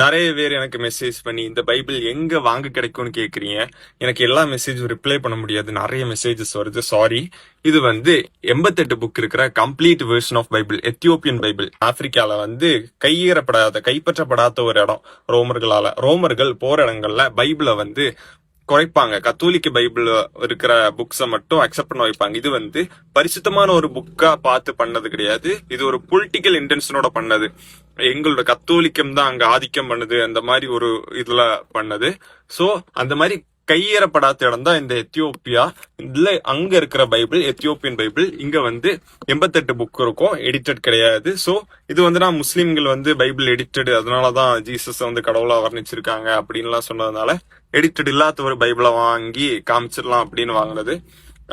நிறைய பேர் எனக்கு மெசேஜ் பண்ணி இந்த பைபிள் எங்க வாங்க கிடைக்கும்னு கேக்குறீங்க. எனக்கு எல்லா மெசேஜும் ரிப்ளை பண்ண முடியாது, நிறைய மெசேஜஸ் வருது, சாரி. இது வந்து 88 புக் இருக்கிற complete version of Bible, Ethiopian Bible. ஆப்பிரிக்கால வந்து கைப்பற்றப்படாத ஒரு இடம் ரோமர்கள் போற இடங்கள்ல பைபிளை வந்து குறைப்பாங்க. கத்தோலிக்க பைபிள் இருக்கிற புக்ஸை மட்டும் அக்செப்ட் பண்ண வைப்பாங்க. இது வந்து பரிசுத்தமான ஒரு புக்கா பார்த்து பண்ணது கிடையாது. இது ஒரு பொலிட்டிக்கல் இன்டென்ஷனோட பண்ணது. எங்களோட கத்தோலிக்கம் தான் அங்க ஆதிக்கம் பண்ணுது, அந்த மாதிரி ஒரு இதுல பண்ணது. சோ அந்த மாதிரி கையேறப்படாத இடம் தான் இந்த எத்தியோப்பியா. இதுல அங்க இருக்கிற பைபிள் எத்தியோப்பியன் பைபிள். இங்க வந்து 88 புக் இருக்கும், எடிட்டட் கிடையாது. சோ இது வந்து நான் முஸ்லீம்கள் வந்து பைபிள் எடிட்டட், அதனாலதான் ஜீசஸ் வந்து கடவுளா வர்ணிச்சிருக்காங்க அப்படின்லாம் சொன்னதுனால எடிட்டட் இல்லாத ஒரு பைபிளை வாங்கி காமிச்சிடலாம் அப்படின்னு வாங்கினது.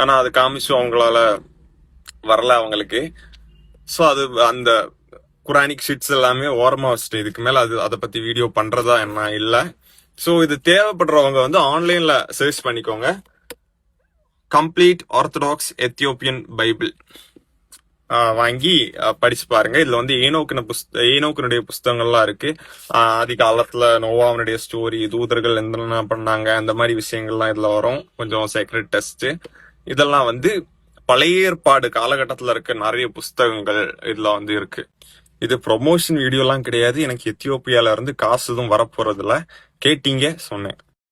ஆனா அது காமிச்சு அவங்களால வரல அவங்களுக்கு. சோ அது அந்த குரானிக் ஷீட்ஸ் எல்லாமே ஓரமா வச்சுட்டு இதுக்கு மேல அதை பத்தி வீடியோ பண்றதா என்ன இல்ல. சோ இது தேவைப்படுறவங்க வந்து ஆன்லைன்ல சர்ச் பண்ணிக்கோங்க, கம்ப்ளீட் ஆர்த்தடாக்ஸ் எத்தியோப்பியன் பைபிள் வாங்கி படிச்சு பாருங்க. இதுல வந்து ஏனோக்கினுடைய புஸ்தகங்கள்லாம் இருக்கு. ஆதி காலத்துல நோவாவனுடைய ஸ்டோரி, தூதர்கள் என்னென்ன பண்ணாங்க, அந்த மாதிரி விஷயங்கள்லாம் இதுல வரும். கொஞ்சம் சீக்ரெட் டெஸ்ட், இதெல்லாம் வந்து பழைய ஏற்பாடு காலகட்டத்துல இருக்க நிறைய புஸ்தகங்கள் இதுல வந்து இருக்கு. இது ப்ரொமோஷன் வீடியோலாம் கிடையாது. எனக்கு எத்தியோப்பியால இருந்து காசு எதுவும் வரப்போறது இல்ல. கேட்டீங்க, சொன்னேன்.